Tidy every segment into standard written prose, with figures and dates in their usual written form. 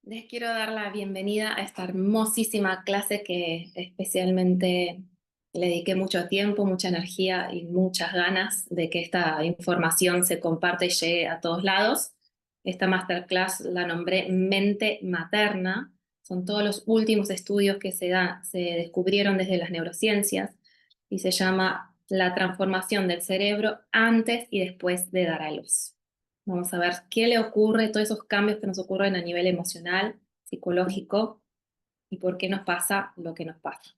Les quiero dar la bienvenida a esta hermosísima clase que especialmente le dediqué mucho tiempo, mucha energía y muchas ganas de que esta información se comparte y llegue a todos lados. Esta masterclass la nombré Mente Materna. Son todos los últimos estudios que se descubrieron desde las neurociencias y se llama La transformación del cerebro antes y después de dar a luz. Vamos a ver qué le ocurre, todos esos cambios que nos ocurren a nivel emocional, psicológico y por qué nos pasa lo que nos pasa.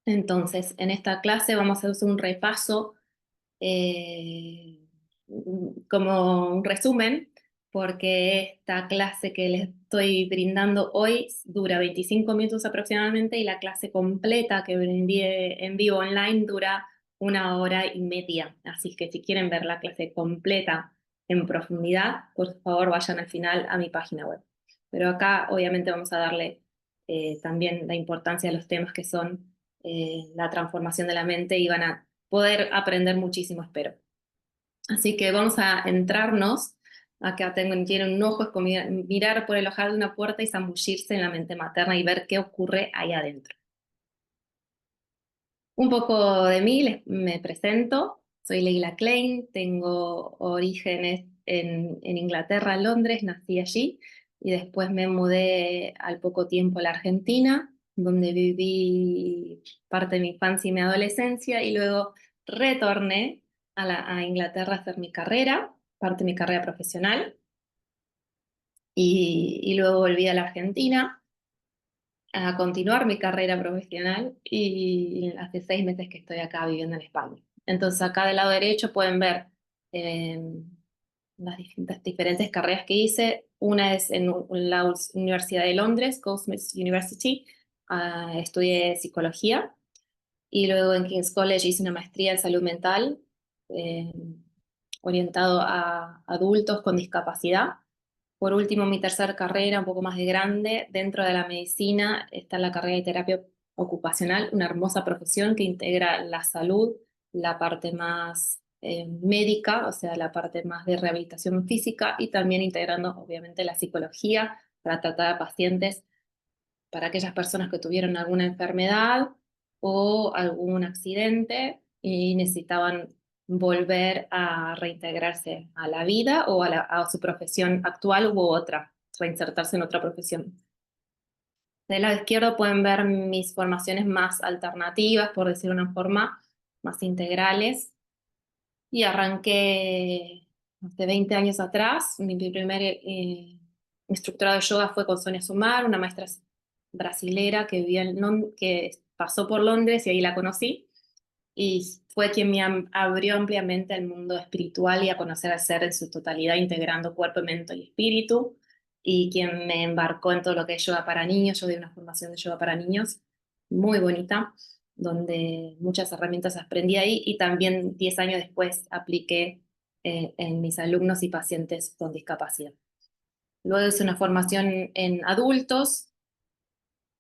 Entonces, en esta clase vamos a hacer un repaso, eh, como un resumen, porque esta clase que les estoy brindando hoy dura 25 minutos aproximadamente y la clase completa que brindé en vivo online dura 1 hora y media. Así que si quieren ver la clase completa en profundidad, por favor vayan al final a mi página web. Pero acá obviamente vamos a darle también la importancia a los temas que son la transformación de la mente y van a poder aprender muchísimo, espero. Así que vamos a entrarnos. Acá tienen un ojo, es como mirar por el ojal de una puerta y zambullirse en la mente materna y ver qué ocurre ahí adentro. Un poco de mí, me presento. Soy Leila Klein, tengo orígenes en Inglaterra, Londres, nací allí y después me mudé al poco tiempo a la Argentina, donde viví parte de mi infancia y mi adolescencia y luego retorné a Inglaterra a hacer mi carrera, parte de mi carrera profesional y luego volví a la Argentina a continuar mi carrera profesional y hace 6 meses que estoy acá viviendo en España. Entonces acá del lado derecho pueden ver eh, las distintas, diferentes carreras que hice. Una es en la Universidad de Londres, Goldsmiths University, estudié psicología y luego en King's College hice una maestría en salud mental eh, orientado a adultos con discapacidad. Por último, mi tercer carrera, un poco más de grande, dentro de la medicina, está la carrera de terapia ocupacional, una hermosa profesión que integra la salud, la parte más médica, o sea, la parte más de rehabilitación física y también integrando, obviamente, la psicología para tratar a pacientes, para aquellas personas que tuvieron alguna enfermedad o algún accidente y necesitaban volver a reintegrarse a la vida o a su profesión actual u otra, reinsertarse en otra profesión. Del lado izquierdo pueden ver mis formaciones más alternativas, por decir una forma, más integrales. Y arranqué hace 20 años atrás. Mi primer instructora de yoga fue con Sonia Sumar, una maestra brasilera que vivía que pasó por Londres y ahí la conocí. Y fue quien me abrió ampliamente al mundo espiritual y a conocer al ser en su totalidad, integrando cuerpo, mente y espíritu. Y quien me embarcó en todo lo que es yoga para niños. Yo di una formación de yoga para niños muy bonita, donde muchas herramientas aprendí ahí y también 10 años después apliqué en mis alumnos y pacientes con discapacidad. Luego hice una formación en adultos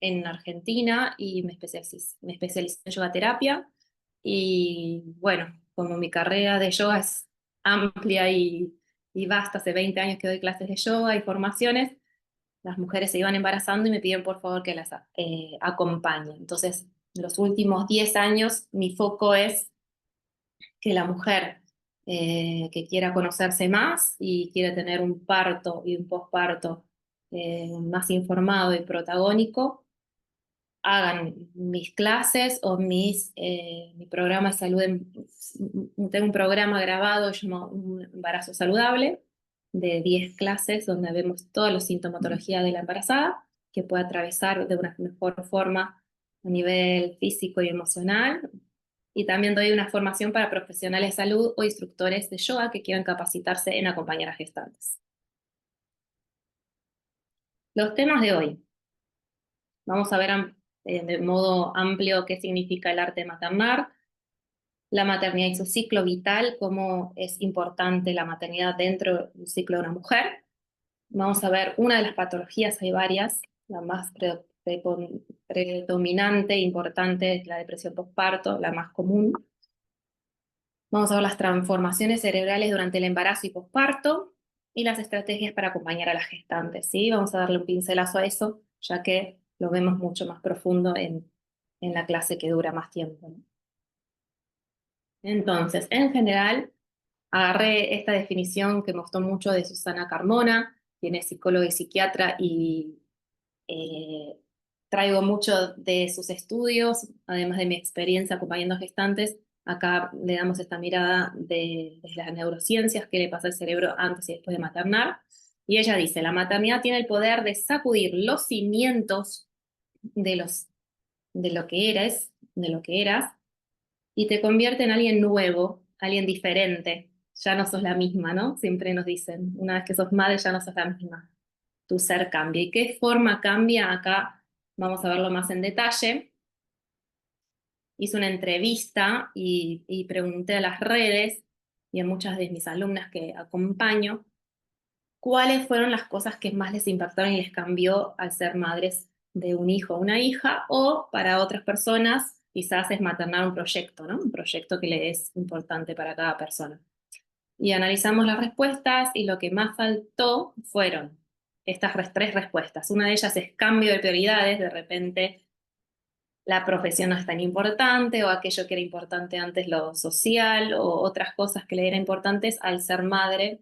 en Argentina y me especialicé en yoga terapia. Y bueno, como mi carrera de yoga es amplia y vasta, hace 20 años que doy clases de yoga y formaciones, las mujeres se iban embarazando y me piden por favor que las acompañe. Entonces, en los últimos 10 años mi foco es que la mujer que quiera conocerse más y quiere tener un parto y un posparto más informado y protagónico, hagan mis clases o mi programa de salud. Tengo un programa grabado llamado Un embarazo saludable de 10 clases donde vemos toda la sintomatología de la embarazada que puede atravesar de una mejor forma a nivel físico y emocional. Y también doy una formación para profesionales de salud o instructores de yoga que quieran capacitarse en acompañar a gestantes. Los temas de hoy. Vamos a ver de modo amplio qué significa el arte de maternar, la maternidad y su ciclo vital, cómo es importante la maternidad dentro del ciclo de una mujer. Vamos a ver una de las patologías, hay varias, la más predominante e importante es la depresión postparto, la más común. Vamos a ver las transformaciones cerebrales durante el embarazo y posparto, y las estrategias para acompañar a las gestantes, ¿sí? Vamos a darle un pincelazo a eso, ya que lo vemos mucho más profundo en la clase que dura más tiempo, ¿no? Entonces, en general, agarré esta definición que me gustó mucho de Susana Carmona, quien es psicóloga y psiquiatra, y eh, traigo mucho de sus estudios, además de mi experiencia acompañando a gestantes. Acá le damos esta mirada de las neurociencias, qué le pasa al cerebro antes y después de maternar. Y ella dice, la maternidad tiene el poder de sacudir los cimientos de, de lo que eres, de lo que eras, y te convierte en alguien nuevo, alguien diferente. Ya no sos la misma, ¿no? Siempre nos dicen, una vez que sos madre ya no sos la misma. Tu ser cambia. ¿Y qué forma cambia? Acá vamos a verlo más en detalle. Hice una entrevista y pregunté a las redes y a muchas de mis alumnas que acompaño cuáles fueron las cosas que más les impactaron y les cambió al ser madres de un hijo o una hija, o para otras personas quizás es maternar un proyecto, ¿no? Un proyecto que le es importante para cada persona. Y analizamos las respuestas y lo que más faltó fueron estas tres respuestas. Una de ellas es cambio de prioridades, de repente la profesión no es tan importante o aquello que era importante antes lo social o otras cosas que le eran importantes al ser madre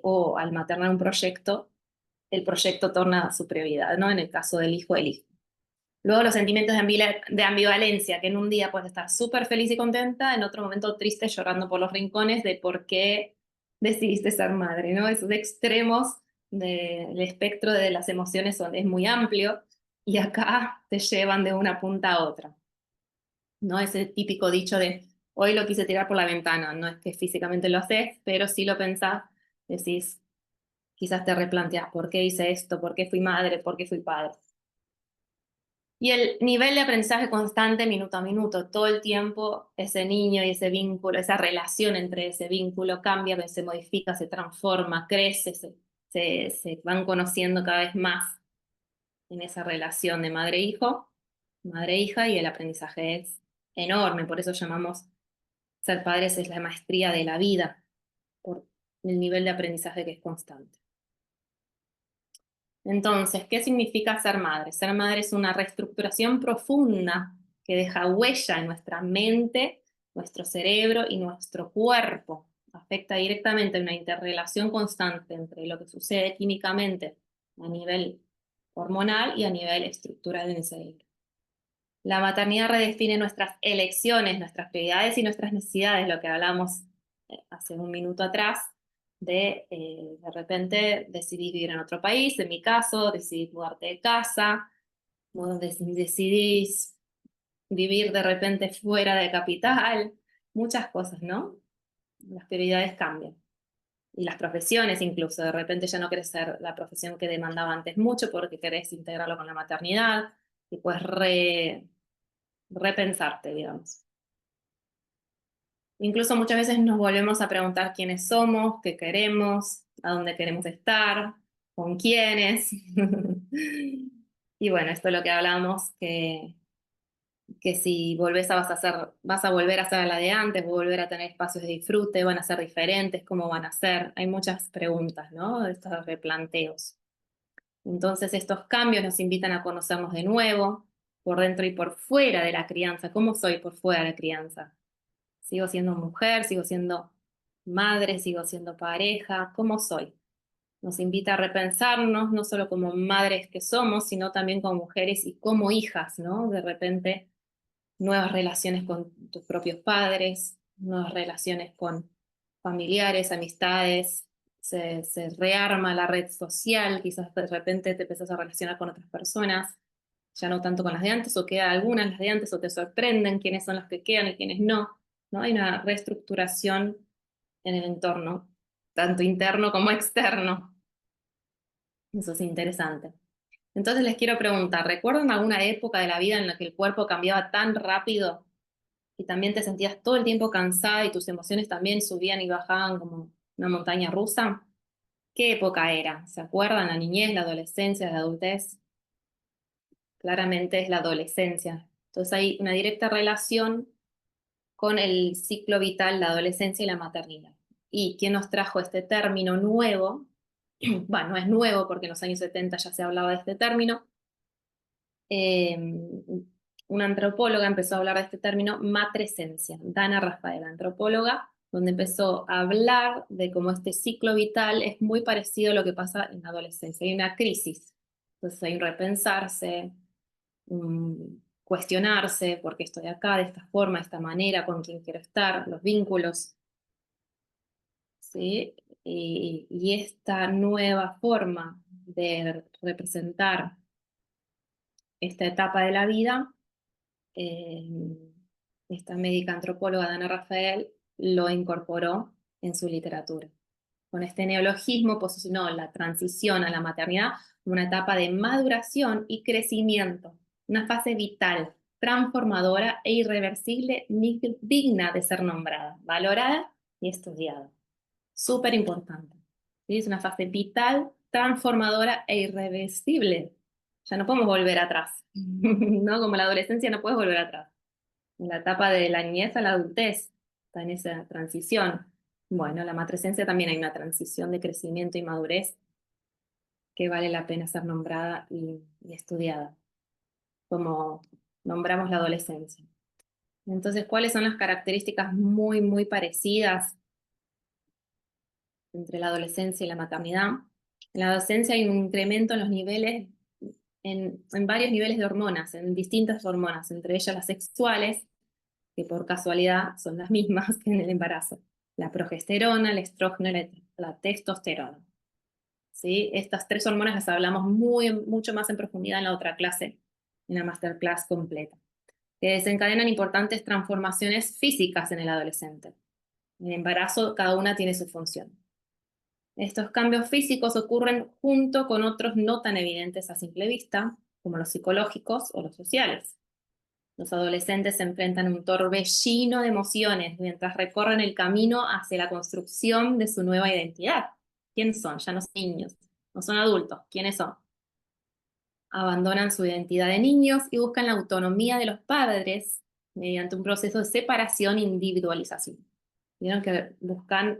o al maternar un proyecto, el proyecto torna su prioridad, ¿no? En el caso del hijo, el hijo. Luego los sentimientos de ambivalencia, que en un día puedes estar súper feliz y contenta, en otro momento triste, llorando por los rincones de por qué decidiste ser madre, ¿no? Esos extremos del espectro de las emociones es muy amplio y acá te llevan de una punta a otra, ¿no? Ese típico dicho de hoy lo quise tirar por la ventana, no es que físicamente lo haces, pero si lo pensás, decís, quizás te replanteas por qué hice esto, por qué fui madre, por qué fui padre. Y el nivel de aprendizaje constante, minuto a minuto, todo el tiempo, ese niño y ese vínculo, esa relación entre ese vínculo cambia, se modifica, se transforma, crece, se van conociendo cada vez más en esa relación de madre-hijo, madre-hija, y el aprendizaje es enorme, por eso llamamos ser padres es la maestría de la vida, por el nivel de aprendizaje que es constante. Entonces, ¿qué significa ser madre? Ser madre es una reestructuración profunda que deja huella en nuestra mente, nuestro cerebro y nuestro cuerpo. Afecta directamente una interrelación constante entre lo que sucede químicamente a nivel hormonal y a nivel estructural en el cerebro. La maternidad redefine nuestras elecciones, nuestras prioridades y nuestras necesidades, lo que hablamos hace un minuto atrás, de repente decidís vivir en otro país, en mi caso, decidís mudarte de casa, decidís vivir de repente fuera de capital, muchas cosas, ¿no? Las prioridades cambian. Y las profesiones incluso, de repente ya no querés ser la profesión que demandaba antes mucho porque querés integrarlo con la maternidad y pues repensarte, digamos. Incluso muchas veces nos volvemos a preguntar quiénes somos, qué queremos, a dónde queremos estar, con quiénes. Y bueno, esto es lo que hablamos, que si volvés a, vas a volver a ser la de antes, volver a tener espacios de disfrute, van a ser diferentes, cómo van a ser. Hay muchas preguntas, ¿no? Estos replanteos. Entonces estos cambios nos invitan a conocernos de nuevo, por dentro y por fuera de la crianza. ¿Cómo soy por fuera de la crianza? ¿Sigo siendo mujer? ¿Sigo siendo madre? ¿Sigo siendo pareja? ¿Cómo soy? Nos invita a repensarnos, no solo como madres que somos, sino también como mujeres y como hijas, ¿no? De repente, nuevas relaciones con tus propios padres, nuevas relaciones con familiares, amistades, se rearma la red social, quizás de repente te empezás a relacionar con otras personas, ya no tanto con las de antes, o quedan algunas las de antes, o te sorprenden quiénes son las que quedan y quiénes no, ¿no? Hay una reestructuración en el entorno, tanto interno como externo. Eso es interesante. Entonces les quiero preguntar, ¿recuerdan alguna época de la vida en la que el cuerpo cambiaba tan rápido y también te sentías todo el tiempo cansada y tus emociones también subían y bajaban como una montaña rusa? ¿Qué época era? ¿Se acuerdan? ¿La niñez, la adolescencia, la adultez? Claramente es la adolescencia. Entonces hay una directa relación con el ciclo vital, la adolescencia y la maternidad. ¿Y quién nos trajo este término nuevo? Bueno, no es nuevo porque en los años 70 ya se hablaba de este término. eh, una antropóloga empezó a hablar de este término matresencia, Dana Rafael, antropóloga, donde empezó a hablar de cómo este ciclo vital es muy parecido a lo que pasa en la adolescencia. Hay una crisis, entonces hay un repensarse, cuestionarse, por qué estoy acá, de esta forma, de esta manera, con quién quiero estar, los vínculos, ¿sí? Y esta nueva forma de representar esta etapa de la vida, eh, esta médica antropóloga Dana Rafael lo incorporó en su literatura. Con este neologismo posicionó la transición a la maternidad como una etapa de maduración y crecimiento, una fase vital, transformadora e irreversible, digna de ser nombrada, valorada y estudiada. Súper importante. ¿Sí? Es una fase vital, transformadora e irreversible. Ya no podemos volver atrás. ¿No? Como la adolescencia no puedes volver atrás. En la etapa de la niñez a la adultez está en esa transición. Bueno, la matresencia también hay una transición de crecimiento y madurez que vale la pena ser nombrada y estudiada, como nombramos la adolescencia. Entonces, ¿cuáles son las características muy, muy parecidas entre la adolescencia y la maternidad? En la adolescencia hay un incremento en los niveles, en varios niveles de hormonas, en distintas hormonas, entre ellas las sexuales, que por casualidad son las mismas que en el embarazo. La progesterona, el estrógeno y la testosterona. ¿Sí? Estas tres hormonas las hablamos mucho más en profundidad en la otra clase, en la masterclass completa, que desencadenan importantes transformaciones físicas en el adolescente. En el embarazo cada una tiene su función. Estos cambios físicos ocurren junto con otros no tan evidentes a simple vista, como los psicológicos o los sociales. Los adolescentes se enfrentan a un torbellino de emociones mientras recorren el camino hacia la construcción de su nueva identidad. ¿Quiénes son? Ya no son niños, no son adultos. ¿Quiénes son? Abandonan su identidad de niños y buscan la autonomía de los padres mediante un proceso de separación e individualización. Vieron que buscan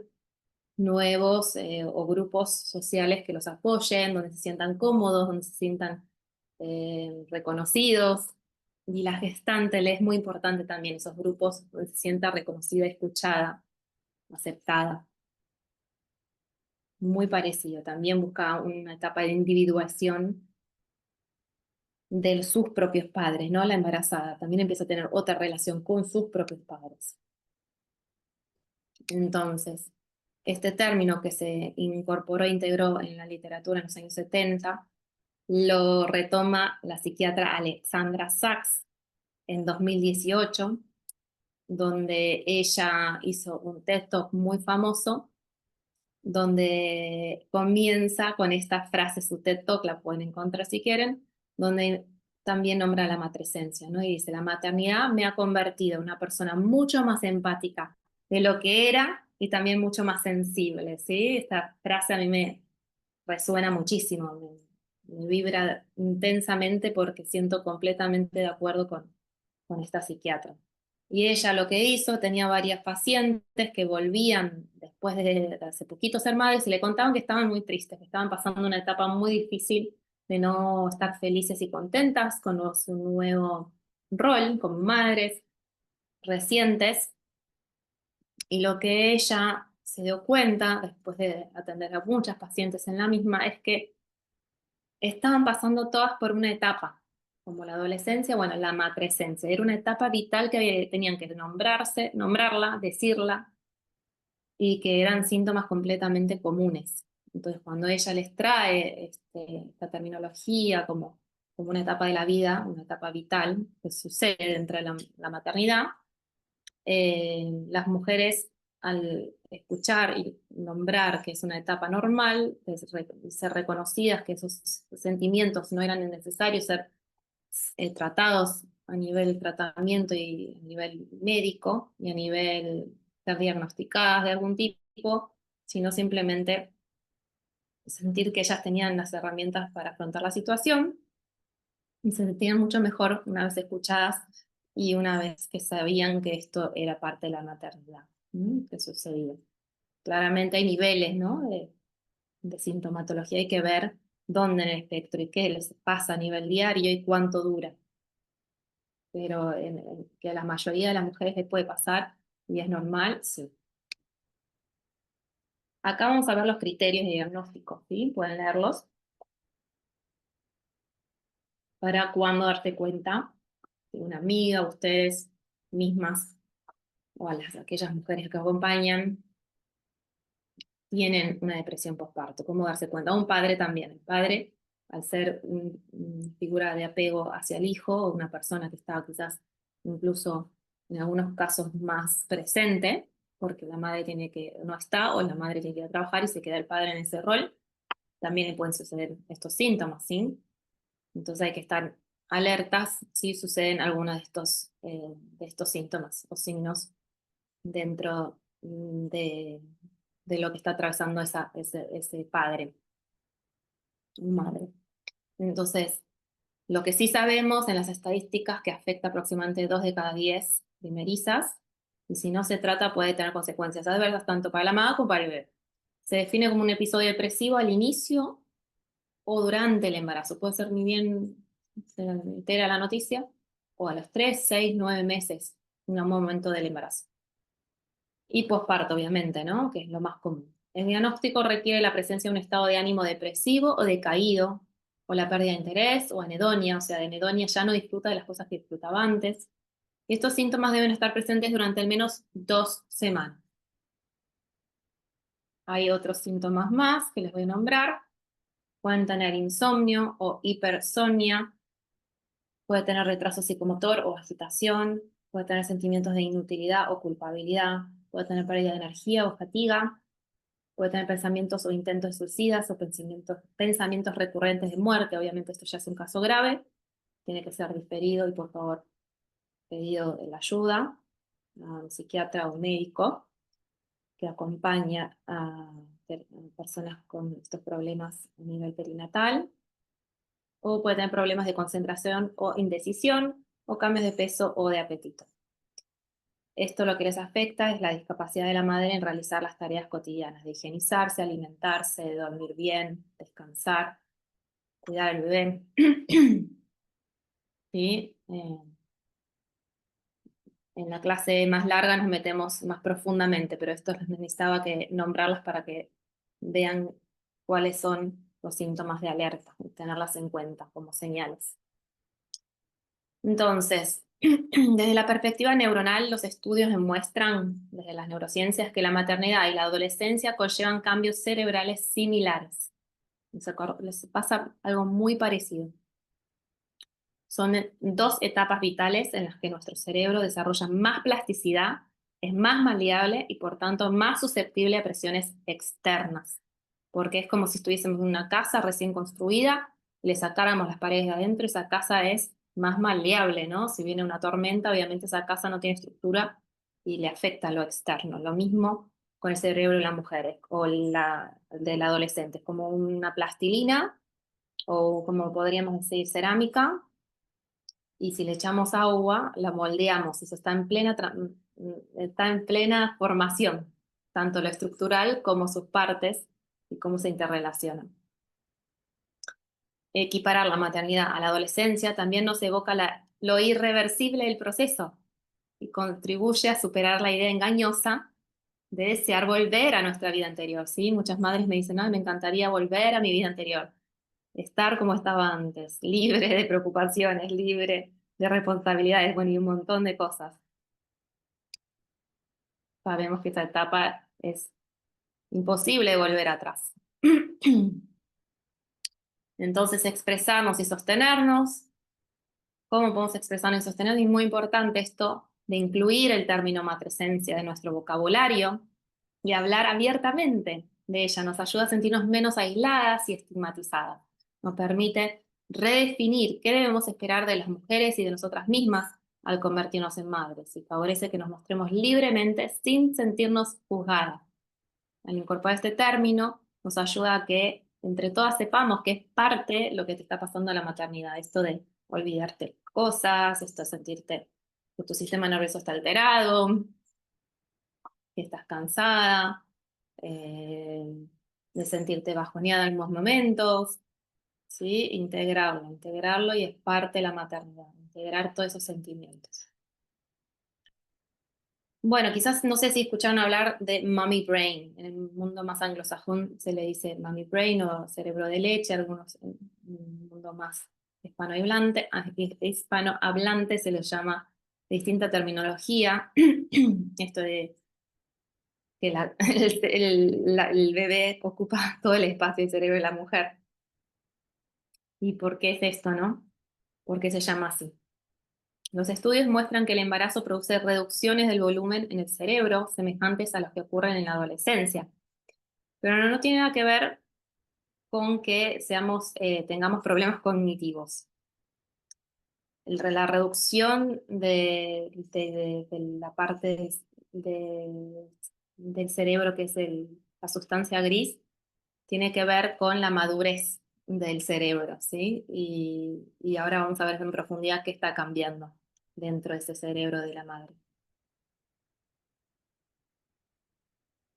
nuevos o grupos sociales que los apoyen, donde se sientan cómodos, donde se sientan reconocidos. Y la gestante le es muy importante también esos grupos donde se sienta reconocida, escuchada, aceptada. Muy parecido. También busca una etapa de individuación de sus propios padres, ¿no? La embarazada también empieza a tener otra relación con sus propios padres. Entonces, este término que se incorporó e integró en la literatura en los años 70 lo retoma la psiquiatra Alexandra Sachs en 2018, donde ella hizo un TED Talk muy famoso, donde comienza con esta frase, su TED Talk la pueden encontrar si quieren, donde también nombra la matresencia, ¿no? Y dice, la maternidad me ha convertido en una persona mucho más empática de lo que era y también mucho más sensible, ¿sí? Esta frase a mí me resuena muchísimo, me vibra intensamente porque siento completamente de acuerdo con esta psiquiatra. Y ella lo que hizo, tenía varias pacientes que volvían después de hace poquito ser madres y le contaban que estaban muy tristes, que estaban pasando una etapa muy difícil de no estar felices y contentas con su nuevo rol como madres recientes. Y lo que ella se dio cuenta, después de atender a muchas pacientes en la misma, es que estaban pasando todas por una etapa, como la adolescencia, bueno, la matresencia. Era una etapa vital que tenían que nombrarla, decirla, y que eran síntomas completamente comunes. Entonces, cuando ella les trae esta terminología como una etapa de la vida, una etapa vital que sucede dentro de la maternidad, las mujeres al escuchar y nombrar que es una etapa normal, de ser reconocidas, que esos sentimientos no eran necesarios ser tratados a nivel tratamiento y a nivel médico y a nivel ser diagnosticadas de algún tipo, sino simplemente sentir que ellas tenían las herramientas para afrontar la situación y se sentían mucho mejor una vez escuchadas y una vez que sabían que esto era parte de la maternidad, ¿sí? Que sucedía. Claramente hay niveles, ¿no? De sintomatología, hay que ver dónde en el espectro y qué les pasa a nivel diario y cuánto dura. Pero que a la mayoría de las mujeres les puede pasar y es normal, sí. Acá vamos a ver los criterios de diagnóstico, ¿sí? Pueden leerlos para cuándo darse cuenta de una amiga, ustedes mismas o aquellas mujeres que acompañan tienen una depresión postparto. ¿Cómo darse cuenta? Un padre también. El padre, al ser una figura de apego hacia el hijo, o una persona que está quizás incluso en algunos casos más presente, porque la madre no está, o la madre tiene que ir a trabajar y se queda el padre en ese rol, también le pueden suceder estos síntomas, ¿sí? Entonces hay que estar alertas si suceden algunos de estos síntomas o signos dentro de lo que está atravesando ese padre o madre. Entonces, lo que sí sabemos en las estadísticas que afecta aproximadamente 2 de cada 10 primerizas, y si no se trata puede tener consecuencias adversas tanto para la madre como para el bebé. Se define como un episodio depresivo al inicio o durante el embarazo. Puede ser ni bien se entera la noticia o a los 3, 6, 9 meses, en un momento del embarazo. Y posparto, obviamente, ¿no? Que es lo más común. El diagnóstico requiere la presencia de un estado de ánimo depresivo o decaído, o la pérdida de interés, o anedonia, o sea, de anedonia ya no disfruta de las cosas que disfrutaba antes. Y estos síntomas deben estar presentes durante al menos 2 semanas. Hay otros síntomas más que les voy a nombrar. Pueden tener insomnio o hipersomnia, puede tener retraso psicomotor o agitación, puede tener sentimientos de inutilidad o culpabilidad, puede tener pérdida de energía o fatiga, puede tener pensamientos o intentos suicidas o pensamientos recurrentes de muerte. Obviamente esto ya es un caso grave, tiene que ser diferido y por favor pedido la ayuda a un psiquiatra o un médico que acompaña a personas con estos problemas a nivel perinatal. O puede tener problemas de concentración o indecisión, o cambios de peso o de apetito. Esto lo que les afecta es la discapacidad de la madre en realizar las tareas cotidianas, de higienizarse, alimentarse, de dormir bien, descansar, cuidar al bebé. ¿Sí? En la clase más larga nos metemos más profundamente, pero esto les necesitaba que nombrarlas para que vean cuáles son los síntomas de alerta y tenerlas en cuenta como señales. Entonces, desde la perspectiva neuronal, los estudios demuestran, desde las neurociencias, que la maternidad y la adolescencia conllevan cambios cerebrales similares. Les pasa algo muy parecido. Son 2 etapas vitales en las que nuestro cerebro desarrolla más plasticidad, es más maleable y por tanto más susceptible a presiones externas. Porque es como si estuviésemos en una casa recién construida, le sacáramos las paredes de adentro, esa casa es más maleable, ¿no? Si viene una tormenta, obviamente esa casa no tiene estructura y le afecta lo externo. Lo mismo con el cerebro de las mujeres o del adolescente, es como una plastilina o como podríamos decir cerámica, y si le echamos agua, la moldeamos. Eso está en plena formación, tanto lo estructural como sus partes y cómo se interrelacionan. Equiparar la maternidad a la adolescencia también nos evoca lo irreversible del proceso y contribuye a superar la idea engañosa de desear volver a nuestra vida anterior, ¿sí? Muchas madres me dicen, me encantaría volver a mi vida anterior, estar como estaba antes, libre de preocupaciones, libre de responsabilidades, bueno, y un montón de cosas. Sabemos que esa etapa es imposible de volver atrás. Entonces, expresarnos y sostenernos. ¿Cómo podemos expresarnos y sostenernos? Y muy importante esto de incluir el término matresencia de nuestro vocabulario y hablar abiertamente de ella. Nos ayuda a sentirnos menos aisladas y estigmatizadas. Nos permite redefinir qué debemos esperar de las mujeres y de nosotras mismas al convertirnos en madres y favorece que nos mostremos libremente sin sentirnos juzgadas. Al incorporar este término, nos ayuda a que entre todas sepamos que es parte lo que te está pasando a la maternidad, esto de olvidarte cosas, esto de sentirte que tu sistema nervioso está alterado, que estás cansada, de sentirte bajoneada en algunos momentos, ¿sí? Integrarlo y es parte de la maternidad, integrar todos esos sentimientos. Bueno, quizás no sé si escucharon hablar de mommy brain. En el mundo más anglosajón se le dice mommy brain o cerebro de leche, algunos en un mundo más hispanohablante se lo llama de distinta terminología. Esto de que el bebé ocupa todo el espacio del cerebro de la mujer. ¿Y por qué es esto, no? ¿Por qué se llama así? Los estudios muestran que el embarazo produce reducciones del volumen en el cerebro semejantes a los que ocurren en la adolescencia, pero no tiene nada que ver con que tengamos problemas cognitivos. La reducción de la parte del cerebro que es la sustancia gris tiene que ver con la madurez del cerebro, ¿sí? Y ahora vamos a ver en profundidad qué está cambiando dentro de ese cerebro de la madre.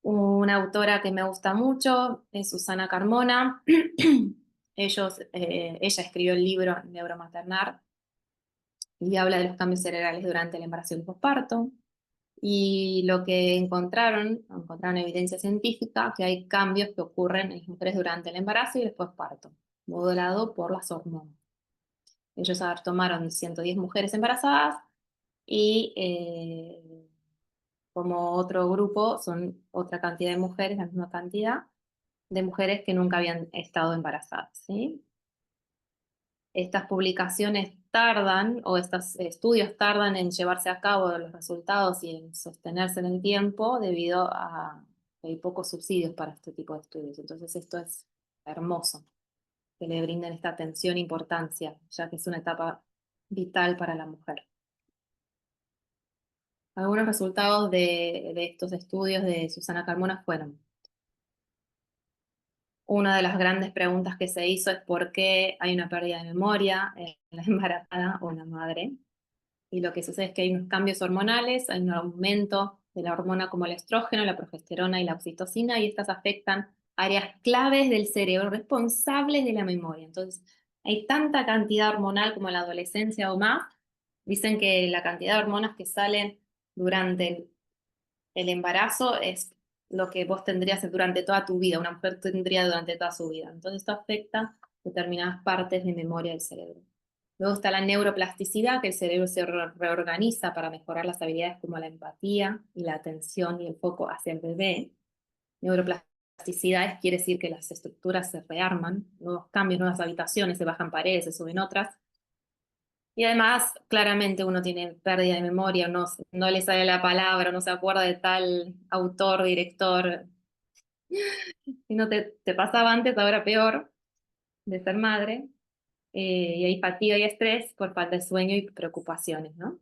Una autora que me gusta mucho es Susana Carmona. Ella escribió el libro Neuromaternar y habla de los cambios cerebrales durante el embarazo y el posparto. Y lo que encontraron evidencia científica que hay cambios que ocurren en las mujeres durante el embarazo y el posparto, modulado por las hormonas. Ellos tomaron 110 mujeres embarazadas y como otro grupo son otra cantidad de mujeres, la misma cantidad de mujeres que nunca habían estado embarazadas, ¿sí? Estas publicaciones tardan, o estos estudios tardan en llevarse a cabo los resultados y en sostenerse en el tiempo debido a que hay pocos subsidios para este tipo de estudios. Entonces esto es hermoso, que le brinden esta atención e importancia, ya que es una etapa vital para la mujer. Algunos resultados de estos estudios de Susana Carmona fueron: una de las grandes preguntas que se hizo es por qué hay una pérdida de memoria en la embarazada o en la madre. Y lo que sucede es que hay unos cambios hormonales, hay un aumento de la hormona como el estrógeno, la progesterona y la oxitocina, y estas afectan áreas claves del cerebro responsables de la memoria. Entonces, hay tanta cantidad hormonal como en la adolescencia o más. Dicen que la cantidad de hormonas que salen durante el embarazo es lo que vos tendrías durante toda tu vida, una mujer tendría durante toda su vida. Entonces, esto afecta determinadas partes de memoria del cerebro. Luego está la neuroplasticidad, que el cerebro se reorganiza para mejorar las habilidades como la empatía y la atención y el foco hacia el bebé. Neuroplasticidad quiere decir que las estructuras se rearman, nuevos cambios, nuevas habitaciones, se bajan paredes, se suben otras. Y además, claramente uno tiene pérdida de memoria, no le sale la palabra, no se acuerda de tal autor, director. Si no te pasaba antes, ahora peor, de ser madre. Y hay fatiga y estrés por falta de sueño y preocupaciones, ¿no?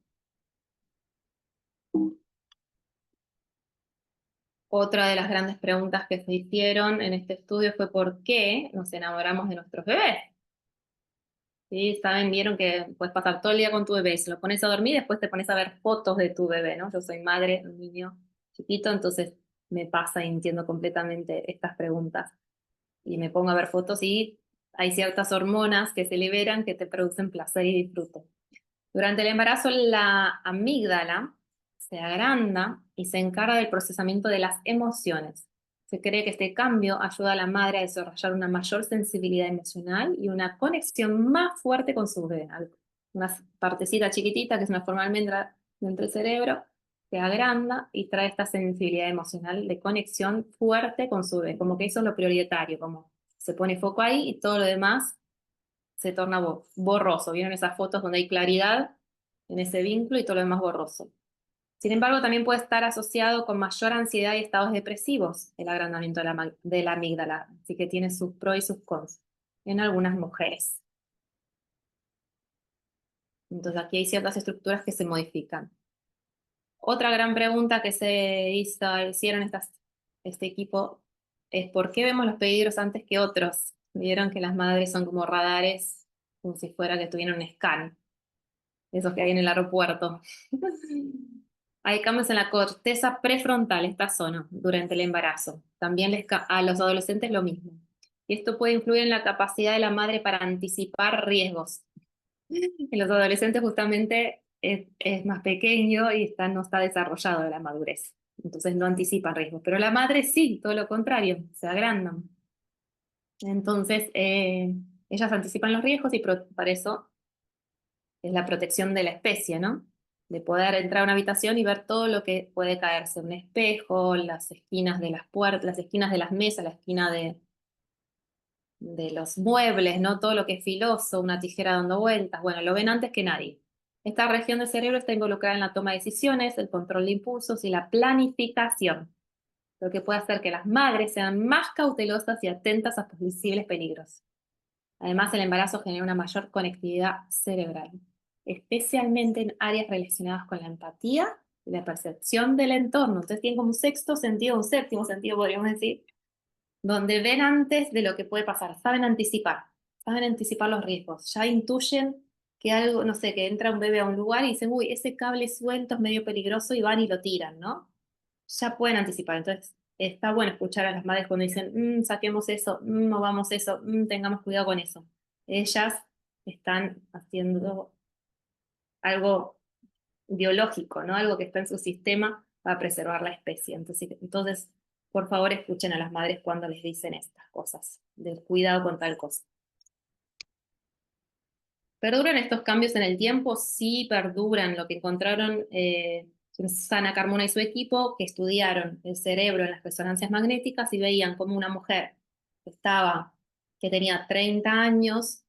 Otra de las grandes preguntas que se hicieron en este estudio fue ¿por qué nos enamoramos de nuestros bebés? ¿Sí? Saben, vieron que puedes pasar todo el día con tu bebé, se lo pones a dormir y después te pones a ver fotos de tu bebé, ¿no? Yo soy madre de un niño chiquito, entonces me pasa y entiendo completamente estas preguntas. Y me pongo a ver fotos y hay ciertas hormonas que se liberan que te producen placer y disfrute. Durante el embarazo, la amígdala se agranda y se encarga del procesamiento de las emociones. Se cree que este cambio ayuda a la madre a desarrollar una mayor sensibilidad emocional y una conexión más fuerte con su bebé. Una partecita chiquitita, que es una forma de almendra dentro del cerebro, se agranda y trae esta sensibilidad emocional de conexión fuerte con su bebé. Como que eso es lo prioritario, como se pone foco ahí y todo lo demás se torna borroso. ¿Vieron esas fotos donde hay claridad en ese vínculo y todo lo demás borroso? Sin embargo, también puede estar asociado con mayor ansiedad y estados depresivos el agrandamiento de la amígdala, así que tiene sus pros y sus cons en algunas mujeres. Entonces aquí hay ciertas estructuras que se modifican. Otra gran pregunta que hicieron este equipo es ¿por qué vemos los peligros antes que otros? Vieron que las madres son como radares, como si fuera que tuvieran un scan, esos que hay en el aeropuerto. Hay cambios en la corteza prefrontal, esta zona, durante el embarazo. También a los adolescentes lo mismo. Y esto puede influir en la capacidad de la madre para anticipar riesgos. En los adolescentes justamente es más pequeño y no está desarrollado de la madurez. Entonces no anticipan riesgos. Pero la madre sí, todo lo contrario, se agrandan. Entonces ellas anticipan los riesgos y para eso es la protección de la especie, ¿no? De poder entrar a una habitación y ver todo lo que puede caerse, un espejo, las esquinas de las puertas, las esquinas de las mesas, la esquina de los muebles, ¿no? Todo lo que es filoso, una tijera dando vueltas, bueno, lo ven antes que nadie. Esta región del cerebro está involucrada en la toma de decisiones, el control de impulsos y la planificación, lo que puede hacer que las madres sean más cautelosas y atentas a posibles peligros. Además, el embarazo genera una mayor conectividad cerebral, especialmente en áreas relacionadas con la empatía y la percepción del entorno. Entonces tienen como un sexto sentido, un séptimo sentido, podríamos decir, donde ven antes de lo que puede pasar, saben anticipar los riesgos, ya intuyen que algo, no sé, que entra un bebé a un lugar y dicen, uy, ese cable suelto es medio peligroso y van y lo tiran, ¿no? Ya pueden anticipar. Entonces, está bueno escuchar a las madres cuando dicen, saquemos eso, movamos eso, tengamos cuidado con eso. Ellas están haciendo algo biológico, ¿no? Algo que está en su sistema para preservar la especie. Entonces, por favor, escuchen a las madres cuando les dicen estas cosas, del cuidado con tal cosa. ¿Perduran estos cambios en el tiempo? Sí, perduran. Lo que encontraron Susana Carmona y su equipo, que estudiaron el cerebro en las resonancias magnéticas y veían como una mujer que que tenía 30 años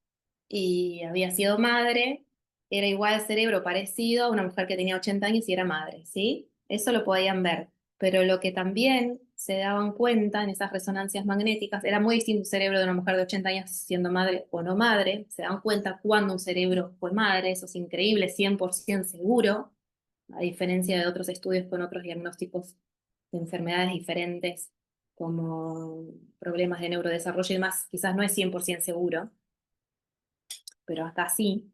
y había sido madre, era igual el cerebro parecido a una mujer que tenía 80 años y era madre, ¿sí? Eso lo podían ver. Pero lo que también se daban cuenta en esas resonancias magnéticas, era muy distinto un cerebro de una mujer de 80 años siendo madre o no madre, se dan cuenta cuando un cerebro fue madre, eso es increíble, 100% seguro, a diferencia de otros estudios con otros diagnósticos de enfermedades diferentes, como problemas de neurodesarrollo y demás, quizás no es 100% seguro, pero hasta así.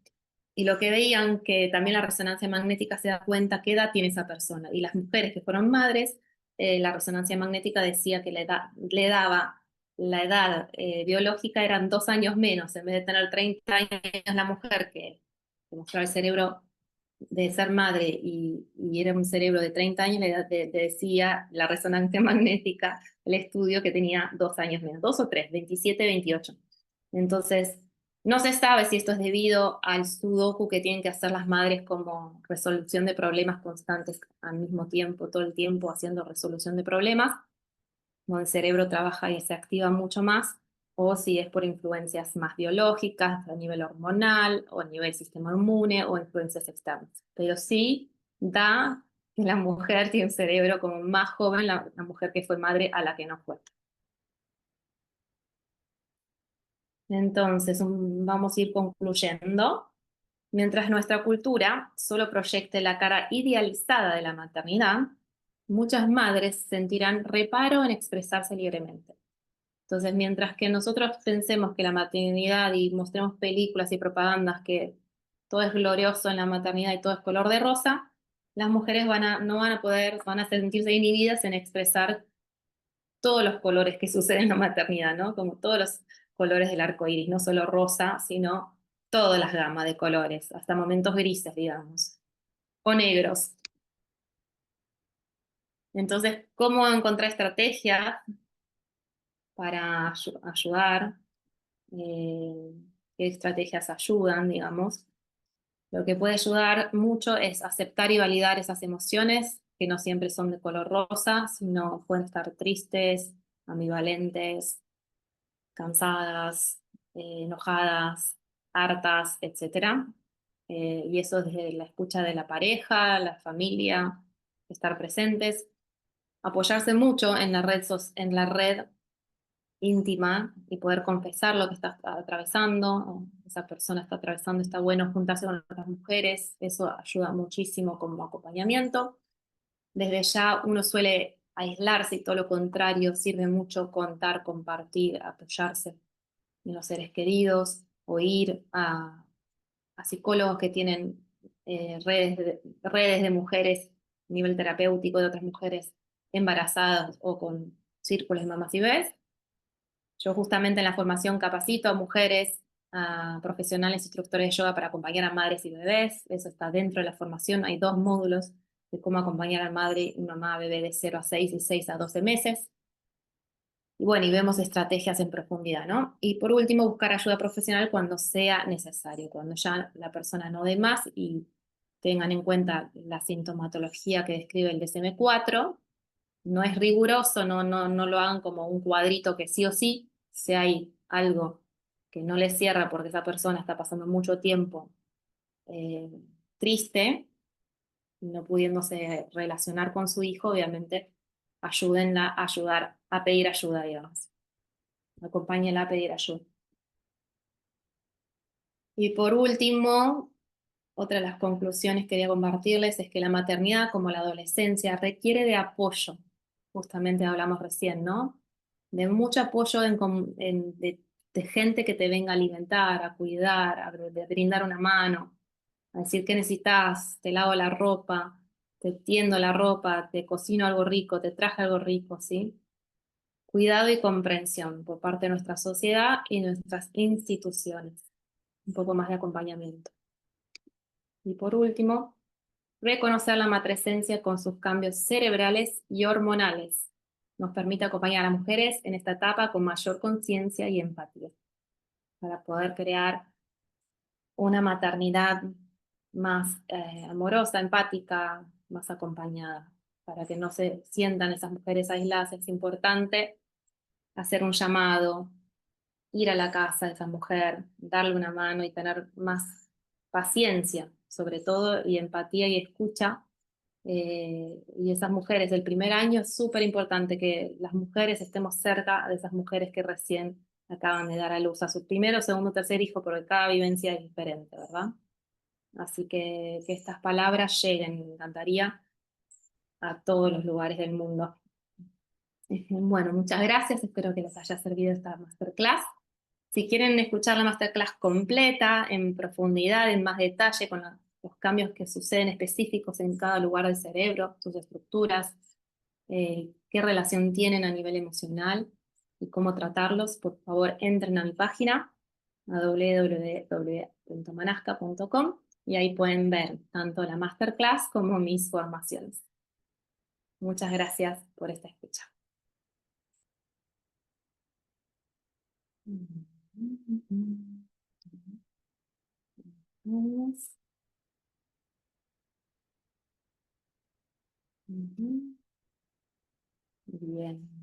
Y lo que veían que también la resonancia magnética se da cuenta qué edad tiene esa persona. Y las mujeres que fueron madres, la resonancia magnética decía que le daba la edad biológica eran 2 años menos. En vez de tener 30 años la mujer que mostraba el cerebro de ser madre y era un cerebro de 30 años, la edad decía la resonancia magnética, el estudio que tenía 2 años menos, 2 o 3, 27, 28. Entonces, no se sabe si esto es debido al sudoku que tienen que hacer las madres como resolución de problemas constantes al mismo tiempo, todo el tiempo haciendo resolución de problemas, donde el cerebro trabaja y se activa mucho más, o si es por influencias más biológicas, a nivel hormonal, o a nivel sistema inmune, o influencias externas. Pero sí da que la mujer tiene un cerebro como más joven, la mujer que fue madre a la que no fue. Entonces, vamos a ir concluyendo. Mientras nuestra cultura solo proyecte la cara idealizada de la maternidad, muchas madres sentirán reparo en expresarse libremente. Entonces, mientras que nosotros pensemos que la maternidad y mostremos películas y propagandas que todo es glorioso en la maternidad y todo es color de rosa, las mujeres no van a poder, van a sentirse inhibidas en expresar todos los colores que suceden en la maternidad, ¿no? Como todos los colores del arco iris, no solo rosa, sino todas las gamas de colores, hasta momentos grises, digamos, o negros. Entonces, ¿cómo encontrar estrategias para ayudar? Eh, ¿Qué estrategias ayudan, digamos? Lo que puede ayudar mucho es aceptar y validar esas emociones, que no siempre son de color rosa, sino pueden estar tristes, ambivalentes, cansadas, enojadas, hartas, etcétera. Y eso desde la escucha de la pareja, la familia, estar presentes, apoyarse mucho en en la red íntima y poder confesar lo que está atravesando, o esa persona está atravesando, está bueno juntarse con otras mujeres, eso ayuda muchísimo como acompañamiento. Desde ya uno suele aislarse y todo lo contrario, sirve mucho contar, compartir, apoyarse en los seres queridos o ir a psicólogos que tienen redes de mujeres nivel terapéutico de otras mujeres embarazadas o con círculos de mamás y bebés. Yo justamente en la formación capacito a mujeres, a profesionales, instructores de yoga para acompañar a madres y bebés. Eso está dentro de la formación. Hay 2 módulos de cómo acompañar a madre y mamá bebé de 0 a 6 y 6 a 12 meses. Y bueno, y vemos estrategias en profundidad, ¿no? Y por último, buscar ayuda profesional cuando sea necesario, cuando ya la persona no dé más y tengan en cuenta la sintomatología que describe el DSM-4. No es riguroso, no lo hagan como un cuadrito que sí o sí, si hay algo que no les cierra porque esa persona está pasando mucho tiempo eh, triste, no pudiéndose relacionar con su hijo, obviamente ayúdenla a ayudar, a pedir ayuda, digamos. Acompáñenla a pedir ayuda. Y por último, otra de las conclusiones que quería compartirles es que la maternidad, como la adolescencia, requiere de apoyo. Justamente hablamos recién, ¿no? De mucho apoyo de gente que te venga a alimentar, a cuidar, de brindar una mano, a decir qué necesitas, te lavo la ropa, te tiendo la ropa, te cocino algo rico, te traje algo rico, ¿sí? Cuidado y comprensión por parte de nuestra sociedad y nuestras instituciones. Un poco más de acompañamiento. Y por último, reconocer la matresencia con sus cambios cerebrales y hormonales. Nos permite acompañar a mujeres en esta etapa con mayor conciencia y empatía para poder crear una maternidad más amorosa, empática, más acompañada, para que no se sientan esas mujeres aisladas. Es importante hacer un llamado, ir a la casa de esa mujer, darle una mano y tener más paciencia, sobre todo, y empatía y escucha. Y esas mujeres, el primer año es súper importante que las mujeres estemos cerca de esas mujeres que recién acaban de dar a luz a su primero, segundo, tercer hijo, porque cada vivencia es diferente, ¿verdad? Así que estas palabras lleguen, me encantaría, a todos los lugares del mundo. Bueno, muchas gracias, espero que les haya servido esta masterclass. Si quieren escuchar la masterclass completa, en profundidad, en más detalle, con los cambios que suceden específicos en cada lugar del cerebro, sus estructuras, qué relación tienen a nivel emocional y cómo tratarlos, por favor entren a mi página, a www.manasca.com, y ahí pueden ver tanto la masterclass como mis formaciones. Muchas gracias por esta escucha. Bien.